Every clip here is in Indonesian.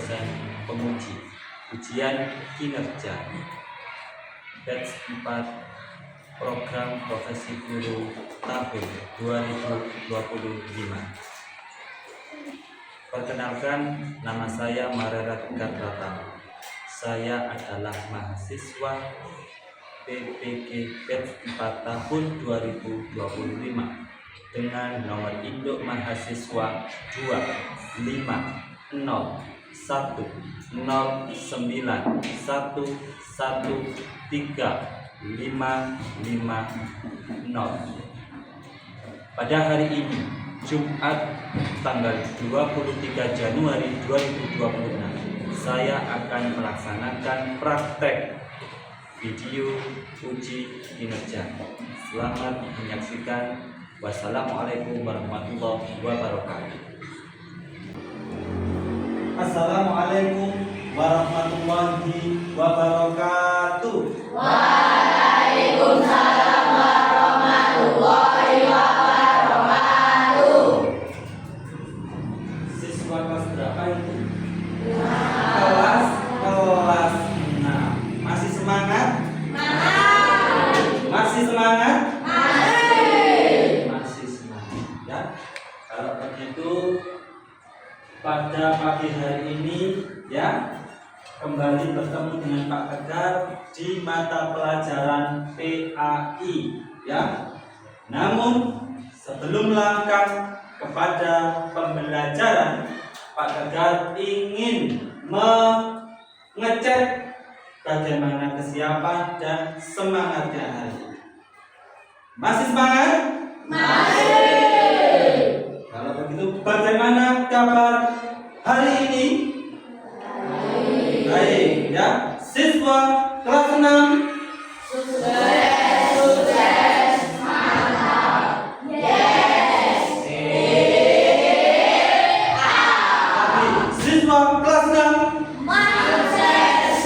dosen penguji ujian kinerja batch 4 program profesi guru tahun 2025. Perkenalkan, nama saya Marerat Garrata. Saya adalah mahasiswa PPG batch 4 tahun 2025 dengan nomor induk mahasiswa 25001135550. Pada hari ini, Jumat tanggal 23 Januari 2026, saya akan melaksanakan praktek video uji kinerja. Selamat menyaksikan. Wassalamualaikum warahmatullahi wabarakatuh. Assalamualaikum warahmatullahi wabarakatuh. Waalaikumsalam warahmatullahi wabarakatuh. Siswa kelas berapa itu? Kelas 6. Masih semangat? Masih semangat? Masih semangat ya. Kalau begitu pada pagi hari ini ya, kembali bertemu dengan Pak Tegar di mata pelajaran PAI ya. Namun sebelum langkah kepada pembelajaran, Pak Tegar ingin mengecek bagaimana kesiapan dan semangatnya hari ini. Masih semangat? Kalau begitu, bagaimana kabar hari ini? Baik ya. Siswa kelas 6 Sukses, mantap. Yes. Siswa kelas 6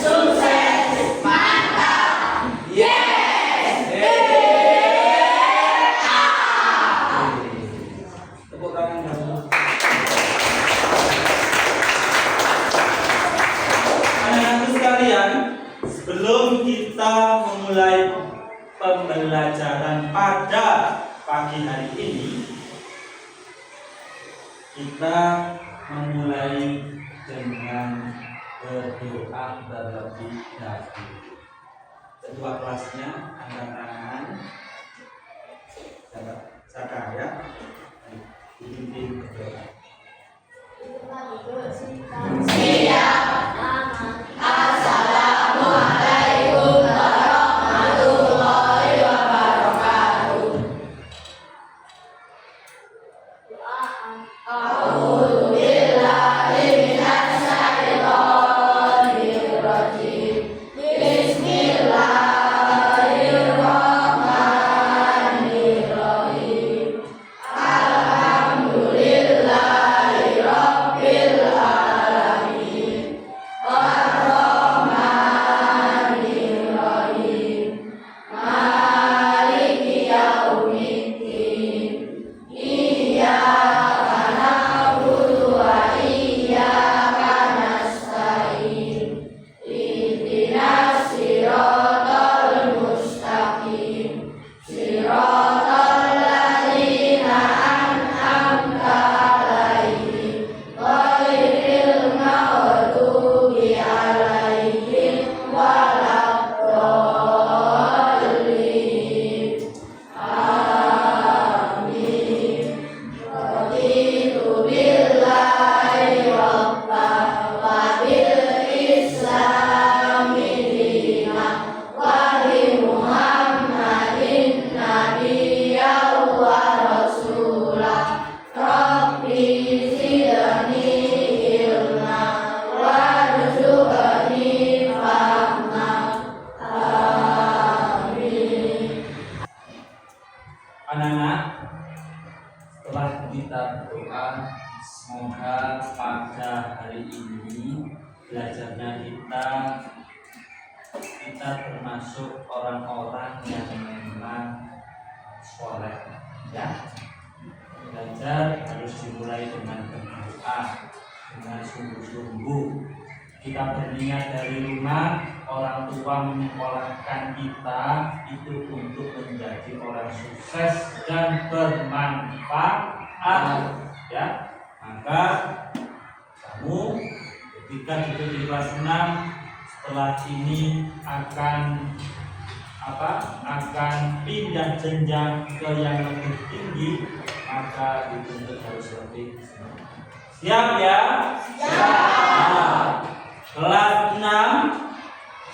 Sukses, mantap. Yes. Tepuk tangan dulu. Anak-anakku sekalian, sebelum kita memulai pembelajaran pada pagi hari ini, kita memulai dengan berdoa terlebih dahulu. Ketua kelasnya angkat tangan. Saka ya. Dipimpin berdoa. Siap. Assalamualaikum warahmatullahi wabarakatuh. A'udzu billahi minasy syaithanir rajim. Bismillahirrahmanirrahim. Alhamdulillahirabbil alamin. Ar-Rahmanir Rahim. Maliki yaumiddin. Iyyaka na'budu wa iyyaka nasta'in. Ihdinas siratal mustaqim. Siratal ladzina an'amta 'alaihim ghairil maghdubi 'alaihim waladdallin. Amin. Raditu billahi rabba wa bil islami dina wa bi Muhammadin nabiyya wa rasula. Rabbi zidni ilma warzuqni fahma. Amin. Anak-anak, setelah kita berdoa, semoga pada hari ini belajarnya kita termasuk orang-orang yang memang soleh ya. Belajar harus dimulai dengan berdoa dengan sungguh-sungguh. Kita berniat dari rumah, orang tua menyekolahkan kita itu untuk menjadi orang sukses dan bermanfaat, ya. Maka kamu ketika duduk di kelas 6 setelah ini akan pindah jenjang ke yang lebih tinggi, maka dituntut harus lebih siap, ya. Siap. Kelas 6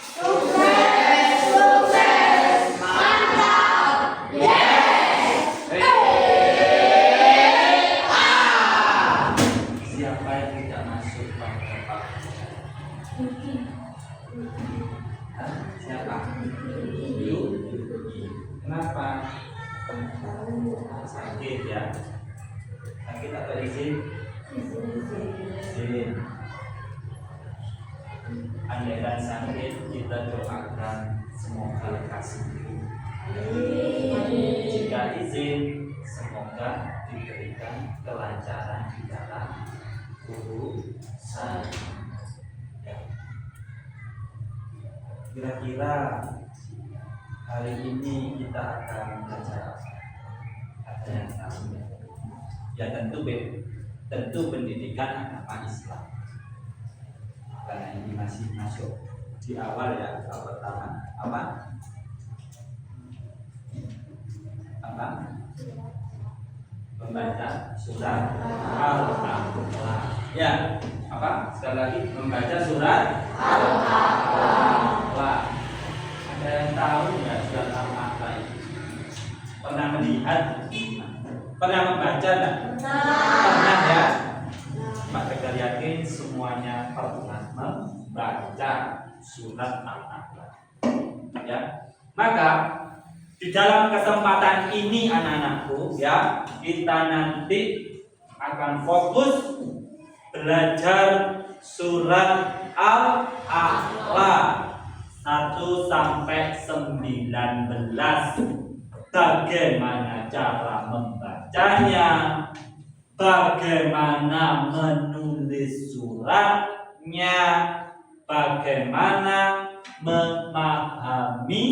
Sukses, sukses, mantap, yes. Siapa yang tidak masuk pada Pak? Siapa? Kenapa? Sakit, ya. Sakit atau izin? Izin. Andaikan sakit, kita doakan semoga lekas sembuh. Jika izin, semoga diberikan kelancaran di dalam urusan. Kira-kira hari ini kita akan belajar apa? Ada yang tahu? Ya tentu pendidikan agama Islam. Karena ini masih masuk di awal, ya, tahap pertama. Apa? Membaca surat Al-Aqlah. Ya, apa? Sekali lagi, membaca surat Al-Aqlah. Ada yang tahu nggak surat Al-Aqlah itu? Pernah melihat? Pernah membaca nggak? Pernah, ya. Pak Tegar yakin semuanya pernah membaca surat Al-Aqlah, ya. Maka di dalam kesempatan ini anak-anakku, ya, kita nanti akan fokus belajar surat Al-Aqlah 1 sampai 19. Bagaimana cara membacanya, bagaimana menulis suratnya, bagaimana memahami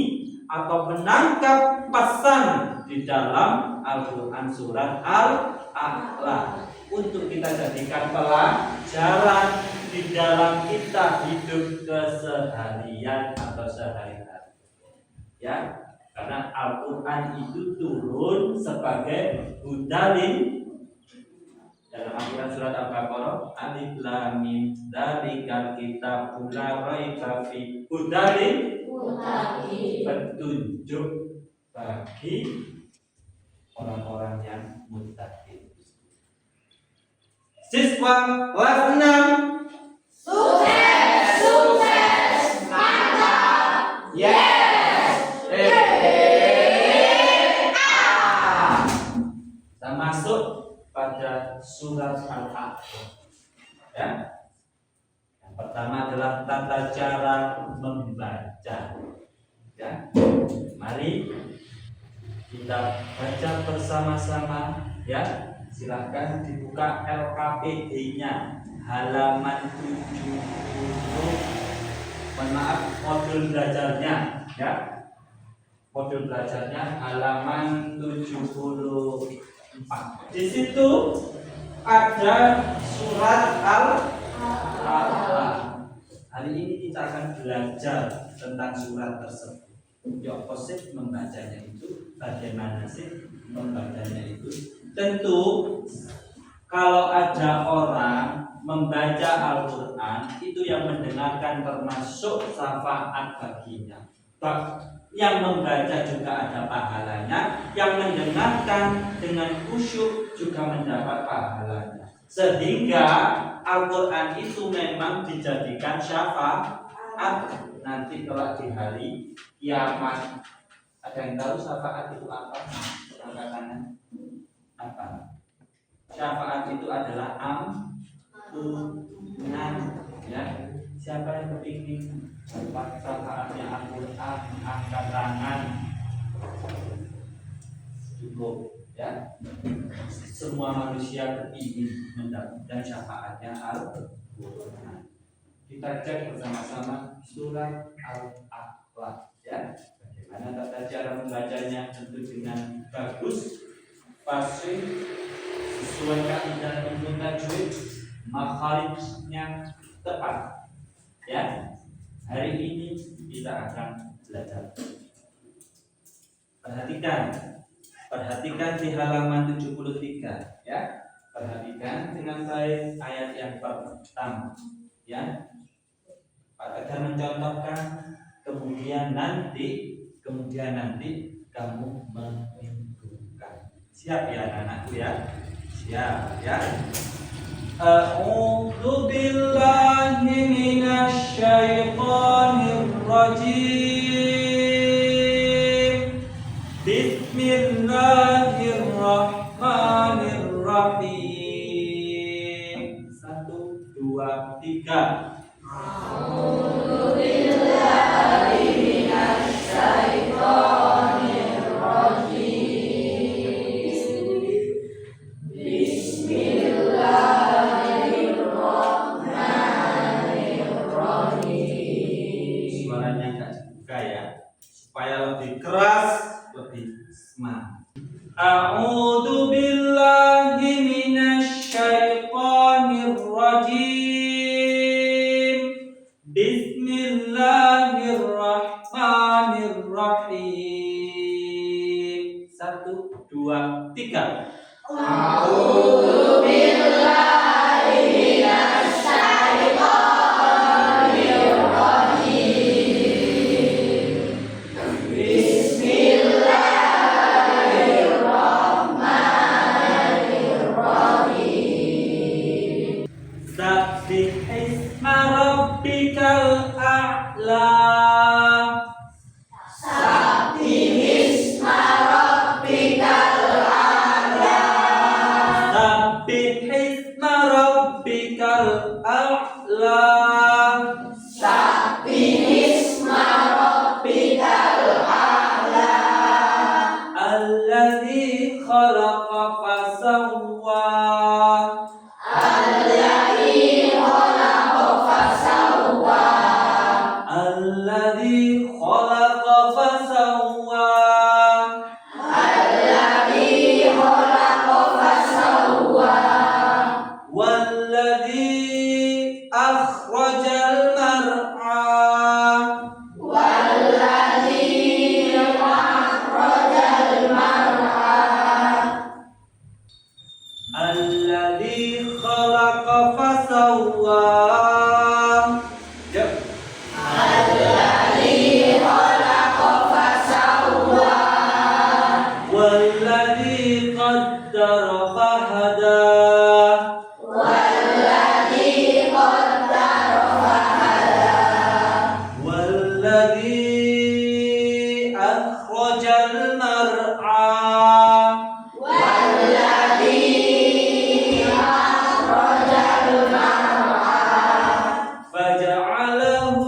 atau menangkap pesan di dalam Al-Quran surat Al-Aqlah untuk kita jadikan pelajaran di dalam kita hidup keseharian atau sehari-hari, ya. Karena Al-Quran itu turun sebagai hudalin. Dalam Al-Quran surat Al-Baqarah, Alif Lam Mim, dzalikal kitabul la raiba fihi hudalin, petunjuk bagi orang-orang yang muttaqin. Siswa kelas 6, Sukses, sukses, mantap, yes. kita masuk pada surat Al-Aqlah, ya. Yang pertama adalah tata cara membaca, ya. Mari kita baca bersama-sama, ya. Silakan dibuka LKPD-nya halaman 70. Mohon maaf, modul belajarnya, ya. Modul belajarnya halaman 74. Di situ ada surat Al-Aqlah. Hari ini kita akan belajar tentang surat tersebut. Ya, opposite membacanya itu, bagaimana sih membacanya itu? Tentu kalau ada orang membaca Al-Quran itu yang mendengarkan termasuk syafaat baginya. Yang membaca juga ada pahalanya, yang mendengarkan dengan khusyuk juga mendapat pahalanya. Sehingga Al-Quran itu memang dijadikan syafaat nanti kelak di hari kiamat. Ada yang tahu syafaat itu apa? Angkat tangan. Apa? Syafaat itu adalah ampunan, ya. Siapa yang kepingin dapat syafaatnya Al-Quran, angkat tangan. Cukup, Ya, semua manusia kepingin mendapatkan syafaatnya Al-Quran. Kita cek bersama-sama surat Al-A'la, ya. Bagaimana tata cara membacanya? Tentu dengan bagus, fasih, sesuai kaidah ilmu tajwid, makharijnya tepat. Ya, hari ini kita akan belajar. Perhatikan di halaman 73, ya. Perhatikan dengan baik ayat yang pertama, ya. Agar mencontohkan kemudian nanti kamu menentukan. Siap ya anak-anakku ya? Siap ya. A'udzu billahi minasy syaithanir rajim. Bismillahirrahmanirrahim. 1, 2, 3. A'udzu billahi minasy syaithanir rajim. Bismillahirrahmanirrahim. Suaranya enggak dibuka ya, supaya lebih keras, lebih semangat. A'udzu billahi minasy syaithanir rajim. Bismillahirrahmanirrahim. 1, 2, 3. A'udzu billahi minasy syaithanir rajim. Bismillahirrahmanirrahim. Sabbih isma rabbikal a'la. Sabbihisma rabbikal a'la. Sabbih isma rabbikal a'la. Sabbihisma rabbikal a'la. Alladzi khalaqa fasawwa. Alladzi khalaqa fasawwa. Alladzi khalaqa fasawwa. Alladzi khalaqa fasawwa. Walladzi akhrajal mar'a. Walladzi akhrajal mar'a. Alladzi khalaqa fasawwa. Yuk. Alladzi khalaqa fasawwa. Walladzi qaddara fahada. Walladzi qaddara fahada. Walladzi akhrajal mar'a. Walladzi akhrajal mar'a. Faja'alahu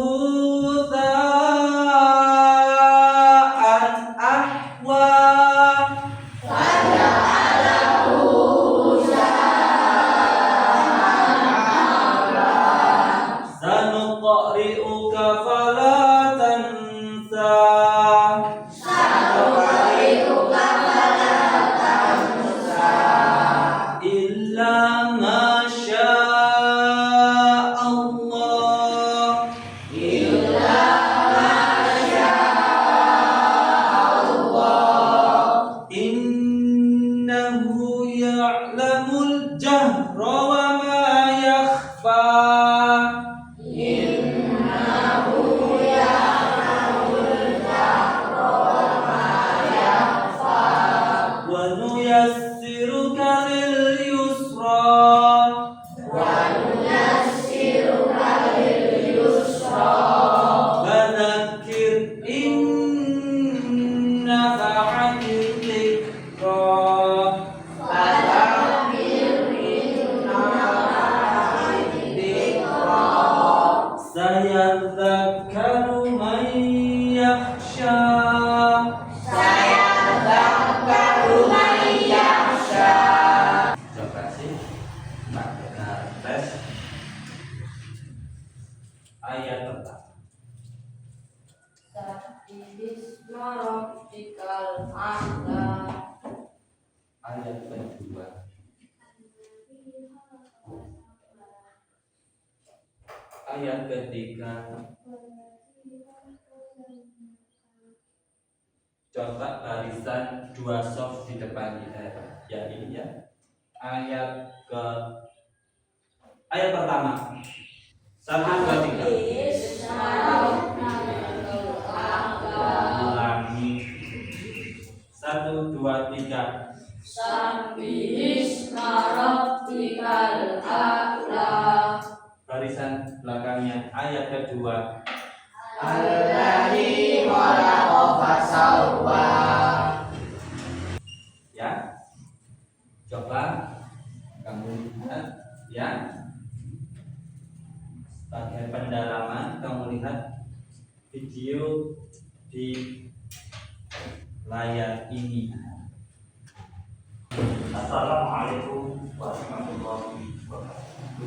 tha'an ahwa. Faja'alahu Sanuqri'uka fala tansa. sanuqri'uka fala tansa. Illa ma syaa Allah. Illa ma syaa Allah. Innahu ya'lamul jahra wa ma yakhfa. Innahu ya'lamul jahra wa ma yakhfa. Wa nuyassiruka lil yusra. Wa nuyassiruka lil yusra. Fadzakir in nafa'atil dzikra. Fadzakir in nafa'atil dzikra. Sayadzakkaru man yakhsha. Sayadzakkaru man yakhsha. Ayat pertama. Sabbihisma rabbikal a'la. Ayat kedua. Ayat ketiga. Coba barisan dua soft di depan kita, ya ini ya. Ayat pertama. 1, 2, 3. Sabbihisma rabbikal a'la. Ulangi. 1, 2, 3. Sabbihisma rabbikal a'la. Barisan belakangnya ayat kedua. Alladzi khalaqa fasawwa. Ya. Coba kamu lihat ya. Sebagai pendalaman kamu lihat video di layar ini. Assalamualaikum warahmatullahi wabarakatuh.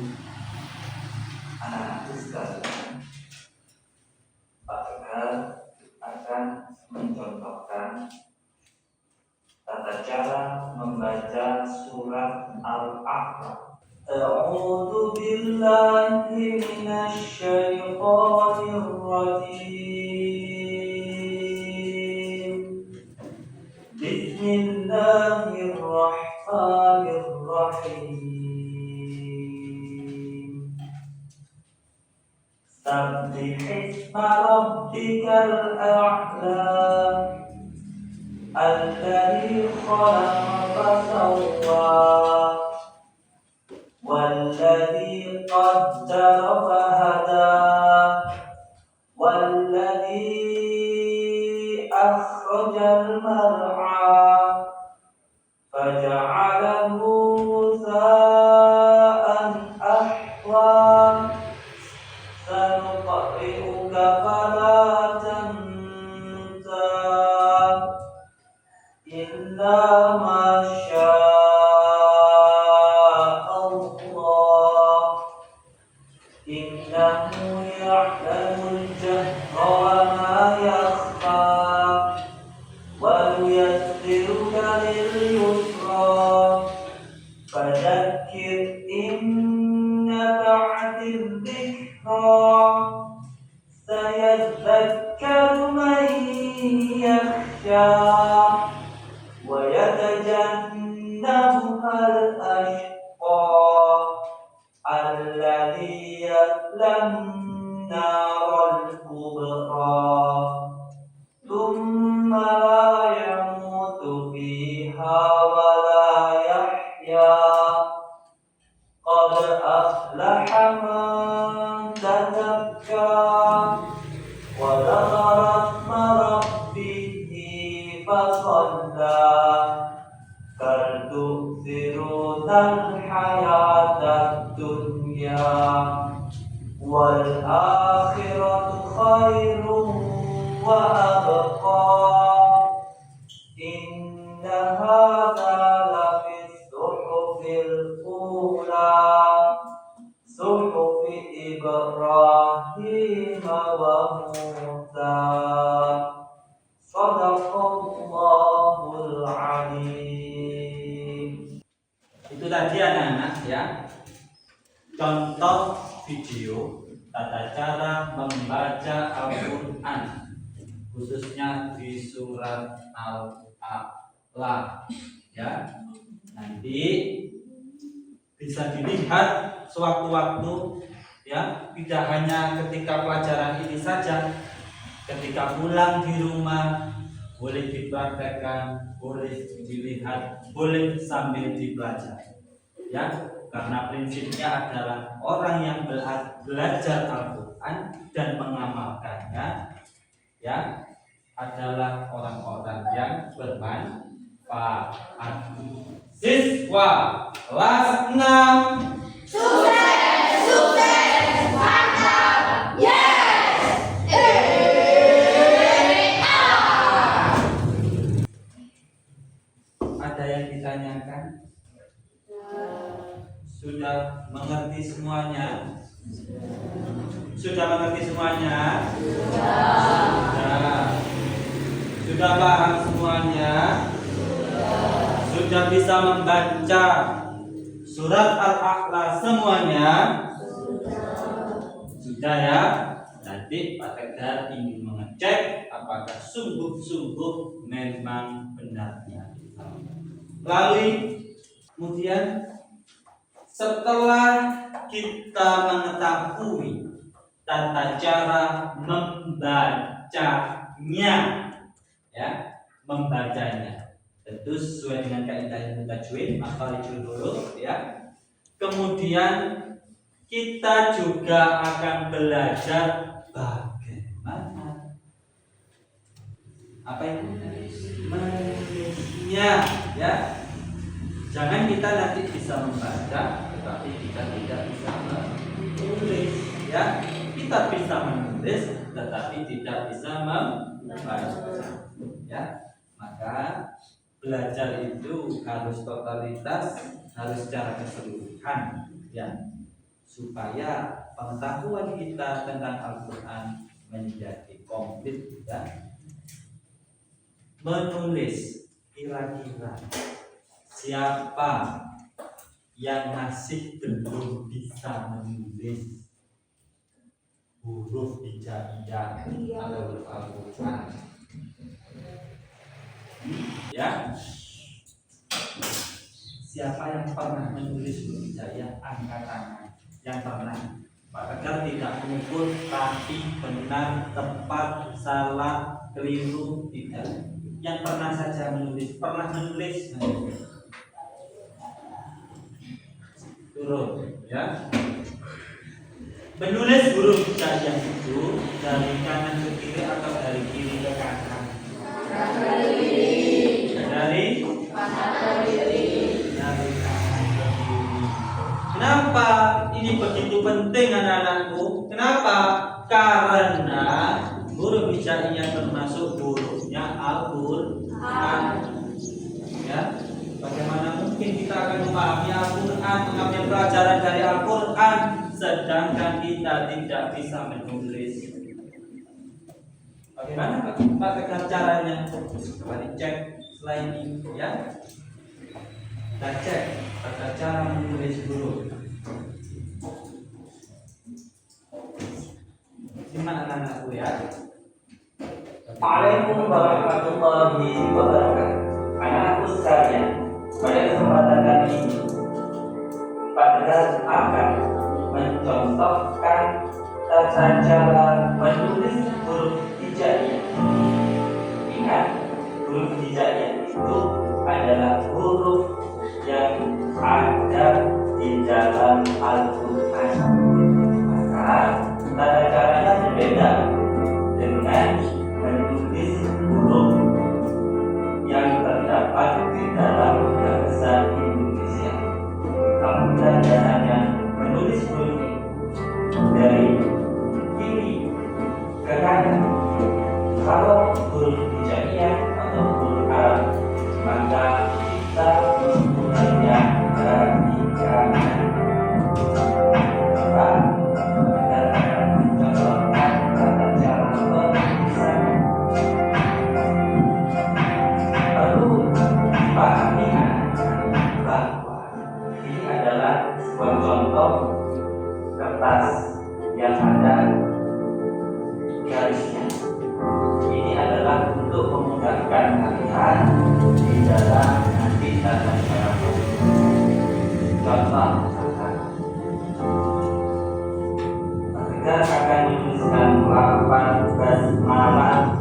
Anak-anakku sekalian, Pak Tegal akan mencontohkan tata cara membaca surat Al-A'raf. A'udzu billahi minasy syaithanir rajim. Bismillahirrahmanirrahim. Sabbihisma rabbikal a'la. Alladzi khalaqa fasawwa. Walladzi qaddara fahada. Walladzi akhrajal mar'a faja'alahu ghusa'an ahwa. Sanuqri'uka fala tansa illa ma syaa Allah. Innahu ya'lamul jahra wa ma yakhfa. Wa nuyassiruka lil yusra. Fadzakkir in nafa'atil dzikra. Sayadzakkaru man yakhsha. Wa yatajannabuhal ashqa. Alladzi yaslan naral kubra. Thumma la yamutu fiha wa la yahya. Qad aflaha man tazakka. Wa dhakara isma rabbih fasalla. Bal tu'thirunal hayatad dunya wal akhiratu khairun wa abqa. Inna hadza lafis suhufil ula. Suhufi Ibrahim wa Musa. Shadaqallahul alim. Itu tadi anak-anak ya, contoh video tata cara membaca Al-Quran, khususnya di surat Al-A'la ya. Nanti bisa dilihat sewaktu-waktu ya, tidak hanya ketika pelajaran ini saja, ketika pulang di rumah boleh dipraktekkan, boleh dilihat, boleh sambil dipelajari ya, karena prinsipnya adalah orang yang belajar Al-Quran dan mengamalkannya ya adalah orang-orang yang bermanfaat. Siswa kelas 6 Sukses, sukses, mantap, yes. Ada yang ditanyakan? Sudah mengerti semuanya? Sudah mengerti semuanya? Sudah. Sudah paham semuanya? Sudah bisa membaca surat Al-A'la semuanya? Sudah ya? Nanti Pak Tegar ingin mengecek apakah sungguh-sungguh memang benarnya. Lalu kemudian setelah kita mengetahui tata cara membacanya, ya, membacanya, tentu sesuai dengan kaidah ilmu tajwid, makharijul huruf, ya. Kemudian kita juga akan belajar bagaimana menulisnya, ya. Jangan kita nanti bisa membaca, tetapi kita tidak bisa menulis, ya. Kita bisa menulis, tetapi tidak bisa membaca, ya. Maka belajar itu harus totalitas, harus secara keseluruhan, ya, supaya pengetahuan kita tentang Al-Quran menjadi komplit, ya. Menulis, kira-kira siapa yang masih belum bisa menulis huruf hijaiyah atau huruf Al-Quran? Ya, siapa yang pernah menulis huruf hijaiyah angkat tangan. Yang pernah. Pak Tegar tidak mengukur tapi benar, tepat, salah, keliru, tidak. Yang pernah saja menulis, pernah menulis. Turun, ya. Menulis huruf hijaiyah itu dari kanan ke kiri atau dari kiri ke kanan? Dari kanan ke kiri. Kenapa ini begitu penting anak-anakku? Kenapa? Karena huruf hijaiyah termasuk hurufnya Al-Quran. Ya, bagaimana mungkin kita akan memahami Al-Quran, mengambil pelajaran dari Al-Quran, sedangkan kita tidak bisa menulis? Bagaimana Pak Tegar caranya? Coba dicek selain ini, ya. Kita cek tata cara menulis huruf. Simak anak-anakku, ya. Waalaikumsalam warahmatullahi wabarakatuh. Anak-anakku sekalian, pada kesempatan kali ini Pak Tegar akan mencontohkan tata cara menulis huruf hijaiyah. Ingat, huruf hijaiyah itu adalah huruf yang ada di dalam Al-Quran. Maka tata caranya berbeda dengan menulis huruf yang terdapat di dalam bahasa Indonesia. Kamu belajar hanya menulis huruf ini dari kiri ke kanan. Kalau huruf hijaiyah atau huruf Arab, maka kita memulainya dari kanan. Maka kita akan mencontohkan tata cara penulisan. Perlu dipahami bahwa ini adalah sebuah contoh kertas yang ada garisnya. Ini adalah untuk memudahkan kalian di dalam nanti tata cara menulis. Contoh misalkan, kita akan menuliskan lafaz basmalah.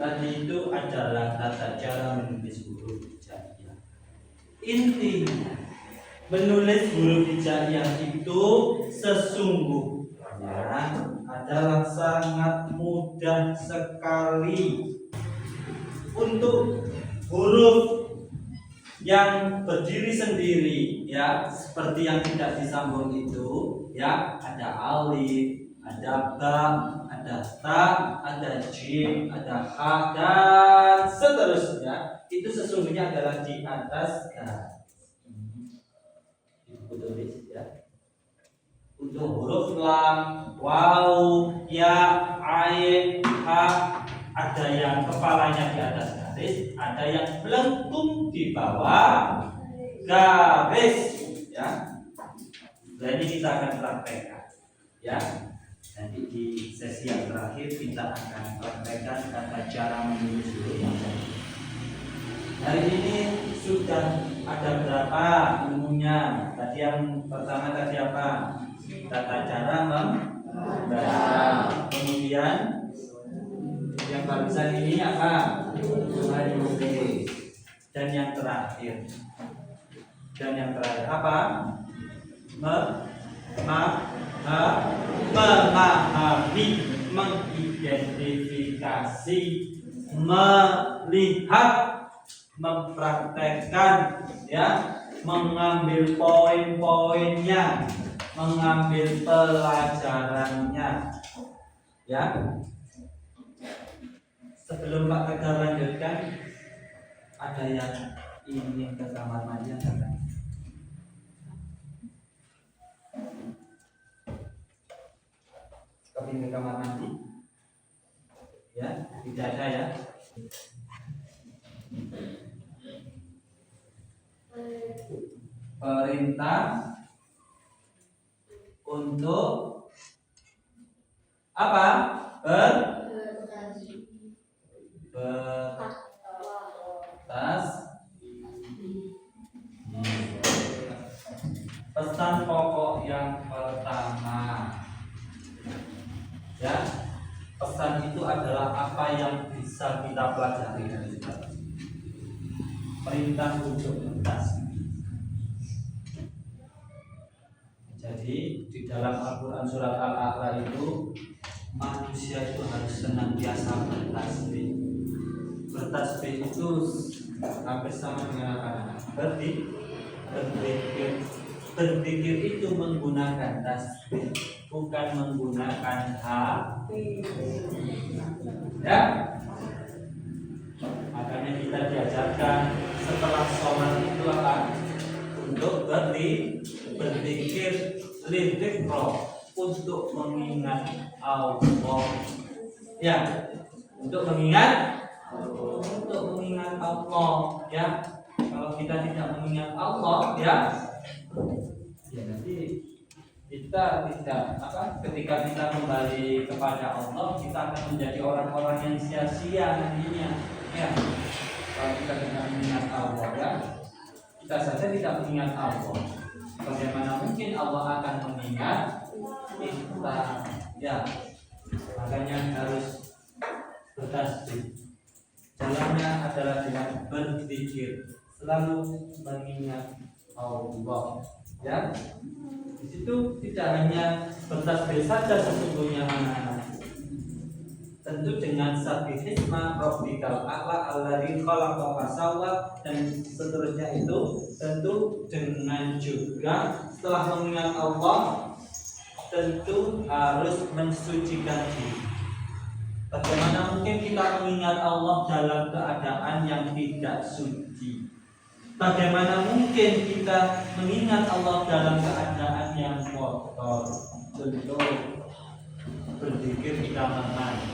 tadi itu adalah tata cara menulis huruf hijaiyah. Intinya menulis huruf hijaiyah itu sesungguhnya adalah sangat mudah sekali. Untuk huruf yang berdiri sendiri ya, seperti yang tidak disambung itu ya, ada alif, ada ba, ada ta, ada jim, ada ha, dan seterusnya, itu sesungguhnya adalah di atas garis. Itu tulis ya. Untuk huruf lam, waw, ya, ain, ha, ada yang kepalanya di atas garis, ada yang melengkung di bawah garis ya. Nah, ini kita akan praktekkan ya. Nanti di sesi yang terakhir kita akan praktekkan tata cara menulis huruf hijaiyah. Hari ini sudah ada berapa ilmunya? Tadi yang pertama tadi apa? Tata cara membaca. Kemudian yang barusan ini apa? Menulis. Dan yang terakhir apa? Memahami, mengidentifikasi, melihat, mempraktekkan ya, mengambil poin-poinnya, mengambil pelajarannya ya. Sebelum Pak Tegar lanjutkan, ada yang ingin ke kamar mandi kan? Kepingin ke kamar mandi? Ya, tidak ada ya. Perintah untuk apa? Pesan pokok yang pertama ya, pesan itu adalah apa yang bisa kita pelajari dari situ. Perintah untuk tuntas. Jadi di dalam Al-Quran surat Al-A'la itu manusia itu harus senantiasa bertasbih. Bertasbih itu hampir sama dengan apa? Berzikir. Berzikir itu menggunakan tasbih, bukan menggunakan hati. Ya, makanya kita diajarkan setelah sholat itu apa? Untuk berzikir, lidzikro, untuk mengingat Allah. Ya, untuk mengingat Allah. Ya, kalau kita tidak mengingat Allah, ya nanti kita tidak ketika kita kembali kepada Allah, kita akan menjadi orang-orang yang sia-sia nantinya ya. Kalau kita tidak mengingat Allah ya, kita saja tidak mengingat Allah, bagaimana mungkin Allah akan mengingat kita ya. Makanya harus bertasbih. Jalannya adalah dengan berzikir, selalu mengingat Allah ya. Di situ tidak hanya bertasbih saja sesungguhnya anak-anak, tentu dengan sabbihisma rabbikal a'la alladzi khalaqa fasawwa dan seterusnya, itu tentu dengan juga setelah mengingat Allah tentu harus mensucikan diri. Bagaimana mungkin kita mengingat Allah dalam keadaan yang tidak suci? Bagaimana mungkin kita mengingat Allah dalam keadaan yang kotor? Tentu berzikir kita mandi.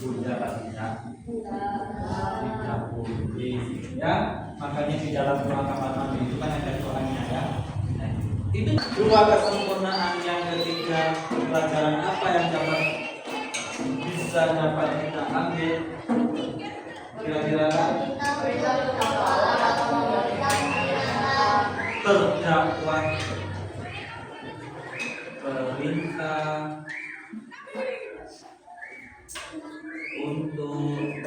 Bunda tidak boleh ya. Makanya di dalam doa kamar mandi itu kan ada doanya ya. Nah, itu dua kesempurnaan. Yang ketiga, pelajaran apa yang dapat kita ambil kira-kira terdakwa perintah untuk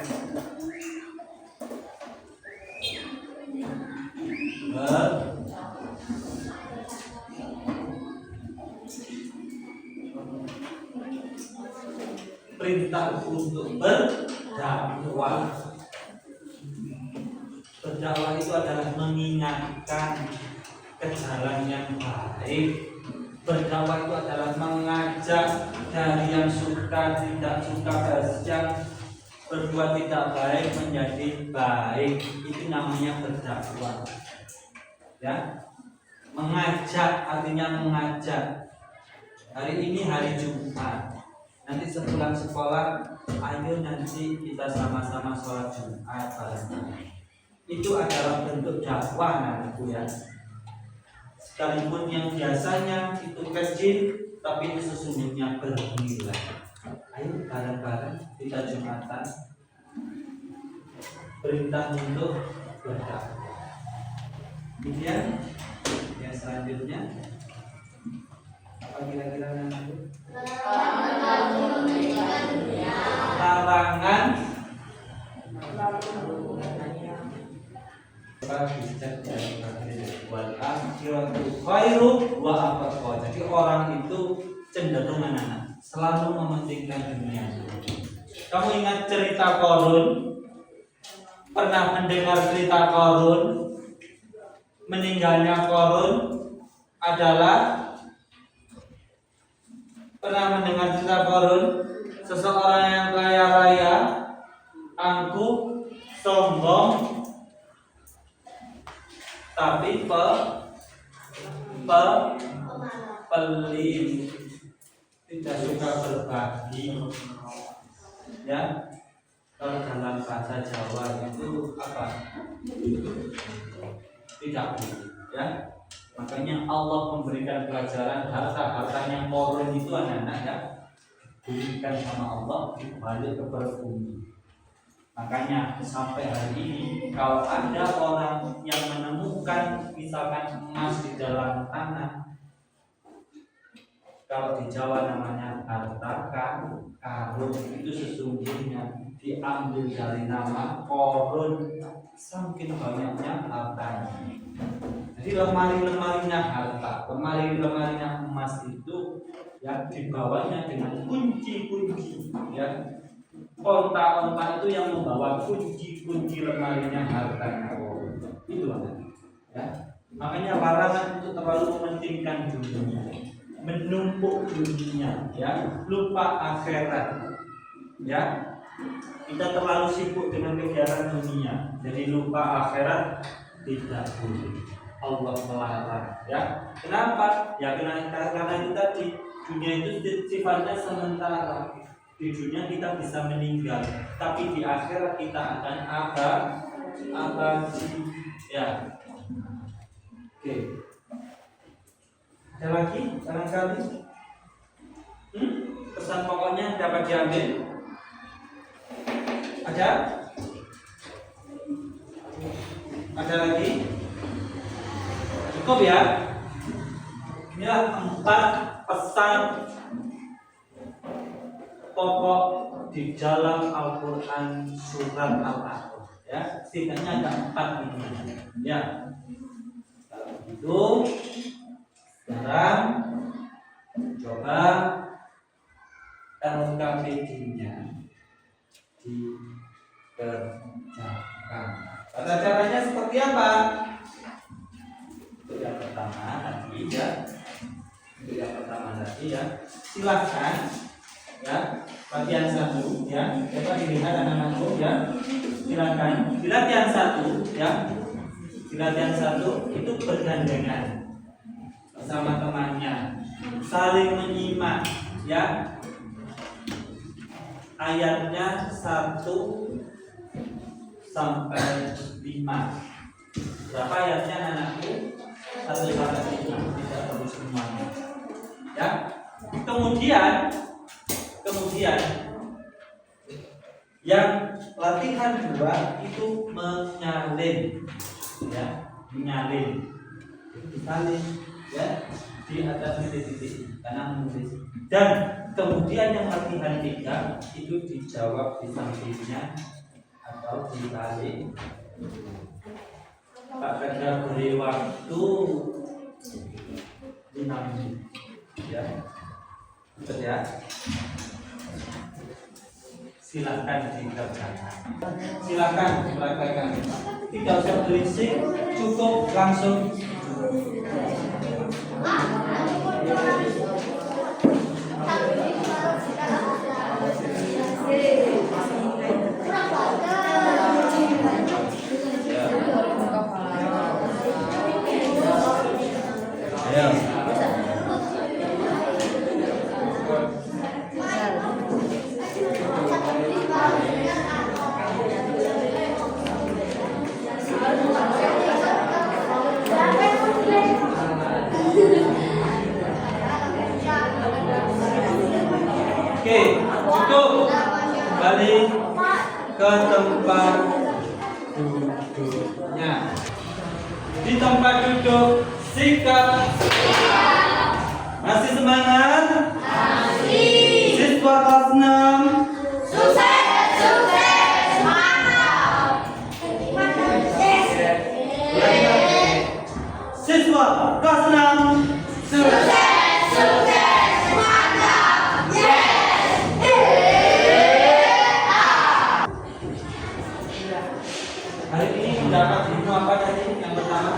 untuk berdakwah. Berdakwah itu adalah mengingatkan ke jalan yang baik. Berdakwah itu adalah mengajak dari yang suka tidak suka, yang berbuat tidak baik menjadi baik. Itu namanya berdakwah. Ya, mengajak artinya mengajak. Hari ini hari Jumat. Nanti sepulang sekolah, ayo nanti kita sama-sama sholat Jumat bareng. Itu adalah bentuk dakwah nantiku ya. Sekalipun yang biasanya itu kecil, tapi itu sesungguhnya bernilai. Ayo bareng-bareng kita Jumatan. Perintah untuk berdakwah. Kemudian yang selanjutnya apa kira-kira nanti? Larangan bijak dan wal akhiratu khairu wa abqa. Jadi orang itu cenderung anak-anak selalu mementingkan dunia. Kamu ingat cerita Qarun? Pernah mendengar cerita Qarun? Meninggalnya Qarun adalah pernah mendengar cerita Qarun? Seseorang yang kaya raya, angkuh, sombong, tapi pelit, tidak suka berbagi. Ya, kalau dalam bahasa Jawa itu apa? Tidak boleh. Ya, makanya Allah memberikan pelajaran harta-hartanya Qarun itu anak-anak ya, diberikan sama Allah balik ke bumi. Makanya sampai hari ini kalau ada orang yang menemukan misalkan emas di dalam tanah, kalau di Jawa namanya harta karun, itu sesungguhnya diambil dari nama Qarun, saking banyaknya hartanya. Jadi lemari-lemarinya harta, lemari-lemarinya emas itu yang dibawanya dengan kunci-kunci ya. Onta-onta itu yang membawa kunci-kunci lemarinya hartanya Qarun. Itu ya. Makanya larangan untuk terlalu mementingkan dunia, menumpuk dunia ya, lupa akhirat. Ya. Kita terlalu sibuk dengan kegiatan dunia, jadi lupa akhirat, tidak boleh. Allah melarang ya. Kenapa? Ya karena itu tadi, dunia itu sifatnya sementara. Di dunia kita bisa meninggal, tapi di akhirat kita akan abadi. Ya. Oke. Ada lagi barangkali? Pesan pokoknya dapat diambil? Ada? Ada lagi? Cukup ya? Inilah 4 pesan pokok di dalam Al-Quran surat Al-A'raf ya. Setidaknya ada 4 ini ya. Kalau begitu sekarang coba LKPD-nya dikerjakan. Tata caranya seperti apa? Untuk yang pertama tadi ya. Untuk yang pertama tadi ya. Silahkan ya, latihan 1 ya. Coba dilihat anak-anakku ya. Silakan. Di latihan 1 ya. Di latihan 1 itu bergandengan bersama temannya, saling menyimak ya. Ayatnya 1 sampai 5. Berapa ayatnya anak-anakku? 1 sampai 5. Tidak perlu semuanya. Ya. Kemudian yang latihan 2 itu menyalin ya, menyalin ya di atas titik-titik karena menulis. Dan kemudian yang latihan 3 itu dijawab di sampingnya atau dibalik. Pak Kedra beri waktu 5 menit ya. Betul ya. silakan dikerjakan. Silakan dipraktekkan. Tidak usah berisik, cukup langsung. Ayo. Oke, cukup. Kembali ke tempat duduknya. Di tempat duduk, sikap. Masih semangat? Masih. Siswa kelas 6. Sukses, sukses, mantap. Siswa kelas 6. Sukses, sukses, mantap. Yes. Hari ini mendapat ilmu apa tadi? Yang pertama,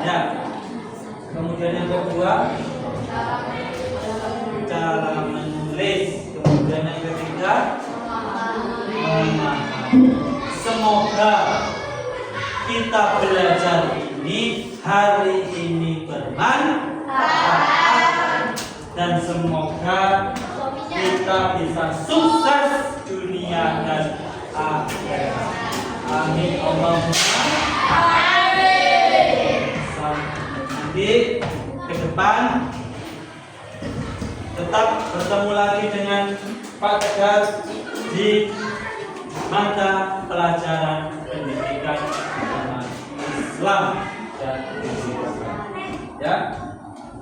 ya. Kemudian yang kedua, cara menulis. Kemudian yang ketiga, memahami. Semoga kita belajar ini hari ini bermanfaat dan semoga kita bisa sukses dunia dan akhirat. Amin Allahumma. Nanti ke depan tetap bertemu lagi dengan Pak Tegar di mata pelajaran pendidikan agama Islam dan Islam. Ya,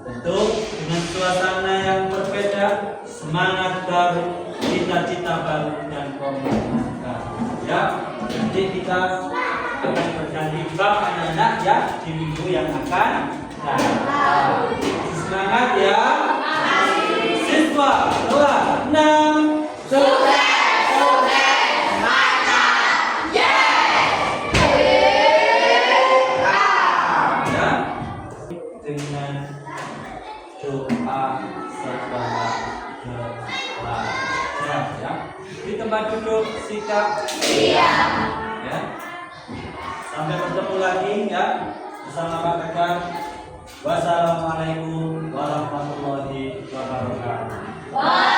tentu dengan suasana yang berbeda, semangat baru, cita-cita baru dan komitmen baru. Ya, nanti kita akan berganti bab anak-anak ya di minggu yang akan datang. Semangat ya, siswa kelas 6. Sukses, sukses, mantap. Yes. Ya, dengan doa setelah belajar ya. Di tempat duduk sikap Siap. ya. Sampai bertemu lagi ya bersama Pak Tegar. Wassalamualaikum warahmatullahi wabarakatuh. Bye.